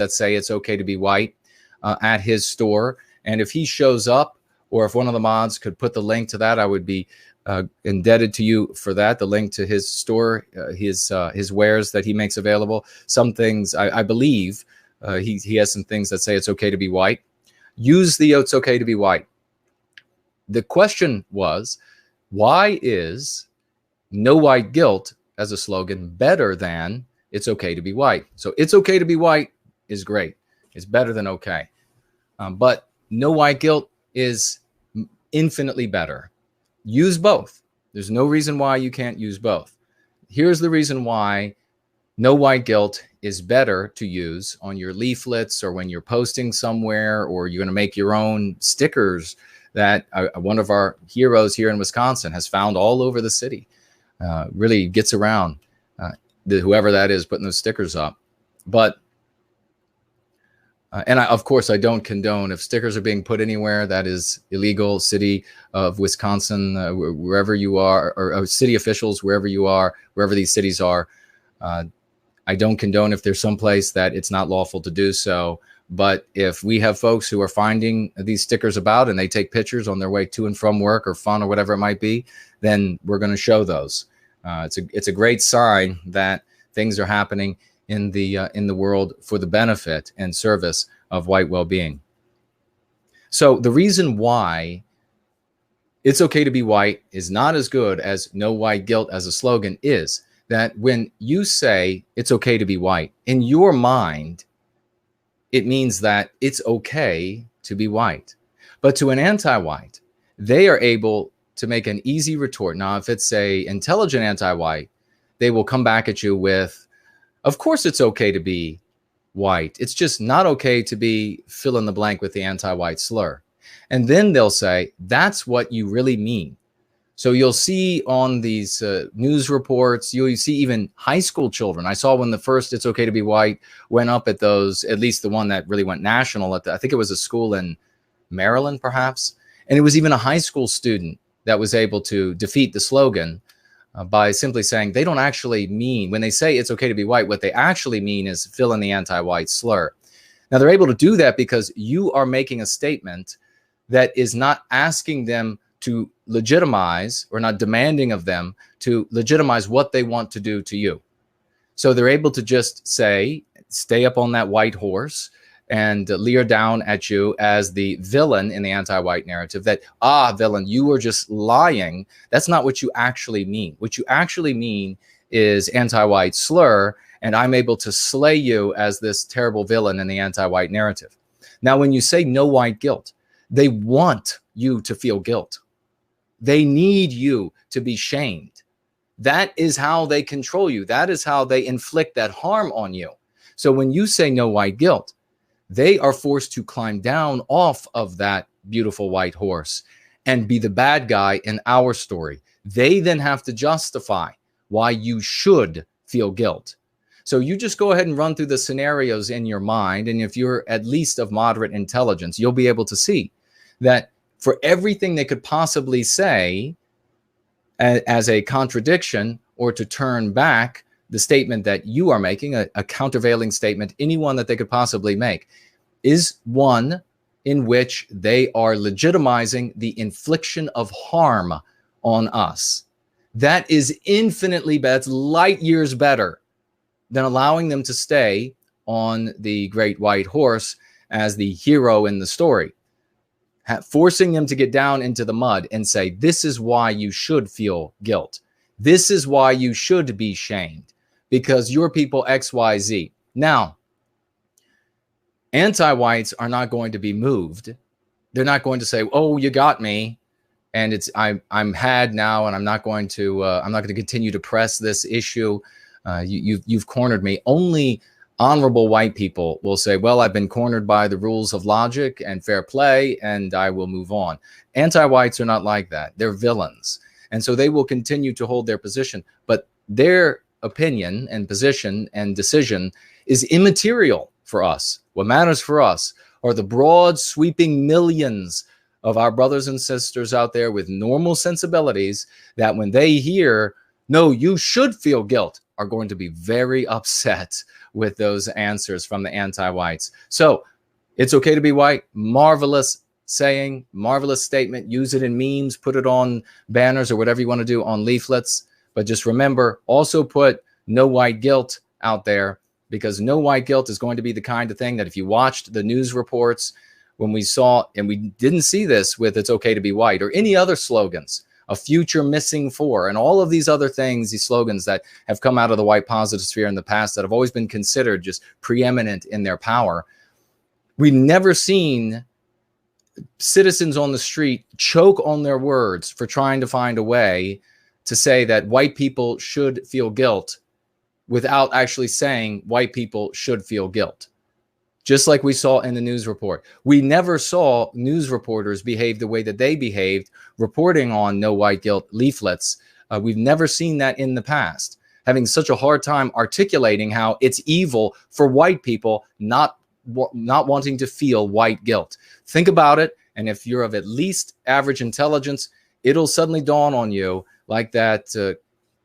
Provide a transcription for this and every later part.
that say it's okay to be white at his store. And if he shows up, or if one of the mods could put the link to that, I would be indebted to you for that. The link to his store, his wares that he makes available. Some things, I believe, he has some things that say it's okay to be white. Use the "it's okay to be white." The question was, why is "no white guilt" as a slogan better than "it's okay to be white"? So "it's okay to be white" is great. It's better than okay. But "no white guilt" is infinitely better. Use both. There's no reason why you can't use both. Here's the reason why "no white guilt" is better to use on your leaflets, or when you're posting somewhere, or you're going to make your own stickers that one of our heroes here in Wisconsin has found all over the city. Really gets around whoever that is putting those stickers up. But of course, I don't condone if stickers are being put anywhere that is illegal. City of Wisconsin, wherever you are, or city officials, wherever you are, wherever these cities are, I don't condone if there's someplace that it's not lawful to do so. But if we have folks who are finding these stickers about and they take pictures on their way to and from work or fun or whatever it might be, then we're going to show those. It's a great sign that things are happening in the world for the benefit and service of white well-being. So the reason why "it's okay to be white" is not as good as "no white guilt" as a slogan is that when you say "it's okay to be white," in your mind, it means that it's okay to be white. But to an anti-white, they are able to make an easy retort. Now, if it's a intelligent anti-white, they will come back at you with, "Of course it's okay to be white. It's just not okay to be fill in the blank with the anti-white slur." And then they'll say, "That's what you really mean." So you'll see on these news reports, you'll see even high school children. I saw when the first "it's okay to be white" went up at those, at least the one that really went national at I think it was a school in Maryland, perhaps. And it was even a high school student that was able to defeat the slogan by simply saying they don't actually mean, when they say "it's okay to be white," what they actually mean is fill in the anti-white slur. Now, they're able to do that because you are making a statement that is not asking them to legitimize, or not demanding of them to legitimize what they want to do to you. So they're able to just say, stay up on that white horse and leer down at you as the villain in the anti-white narrative, that, villain, you were just lying. That's not what you actually mean. What you actually mean is anti-white slur, and I'm able to slay you as this terrible villain in the anti-white narrative. Now, when you say "no white guilt," they want you to feel guilt. They need you to be shamed. That is how they control you. That is how they inflict that harm on you. So when you say "no white guilt," they are forced to climb down off of that beautiful white horse and be the bad guy in our story. They then have to justify why you should feel guilt. So you just go ahead and run through the scenarios in your mind. And if you're at least of moderate intelligence, you'll be able to see that for everything they could possibly say as a contradiction, or to turn back the statement that you are making, a countervailing statement, anyone that they could possibly make, is one in which they are legitimizing the infliction of harm on us. That is infinitely better. It's light years better than allowing them to stay on the great white horse as the hero in the story. Forcing them to get down into the mud and say, "This is why you should feel guilt. This is why you should be shamed, because your people X, Y, Z." Now, anti-whites are not going to be moved. They're not going to say, "Oh, you got me, and I'm had now, and I'm not going to continue to press this issue. You've cornered me." Only honorable white people will say, "Well, I've been cornered by the rules of logic and fair play, and I will move on." Anti-whites are not like that. They're villains. And so they will continue to hold their position, but their opinion and position and decision is immaterial for us. What matters for us are the broad, sweeping millions of our brothers and sisters out there with normal sensibilities that when they hear, "No, you should feel guilt," are going to be very upset with those answers from the anti-whites. So it's okay to be white. Marvelous saying, marvelous statement. Use it in memes, put it on banners or whatever you want to do, on leaflets. But just remember, also put no white guilt out there, because no white guilt is going to be the kind of thing that if you watched the news reports when we saw, and we didn't see this with it's okay to be white or any other slogans, a future missing for, and all of these other things, these slogans that have come out of the white positive sphere in the past that have always been considered just preeminent in their power. We've never seen citizens on the street choke on their words for trying to find a way to say that white people should feel guilt without actually saying white people should feel guilt. Just like we saw in the news report. We never saw news reporters behave the way that they behaved, reporting on no white guilt leaflets. We've never seen that in the past, having such a hard time articulating how it's evil for white people not wanting to feel white guilt. Think about it, and if you're of at least average intelligence, it'll suddenly dawn on you like that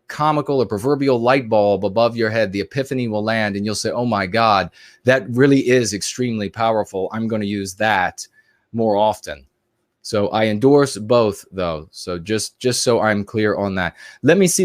comical or proverbial light bulb above your head. The epiphany will land and you'll say, oh my God, that really is extremely powerful. I'm going to use that more often. So I endorse both, though. So just so I'm clear on that. Let me see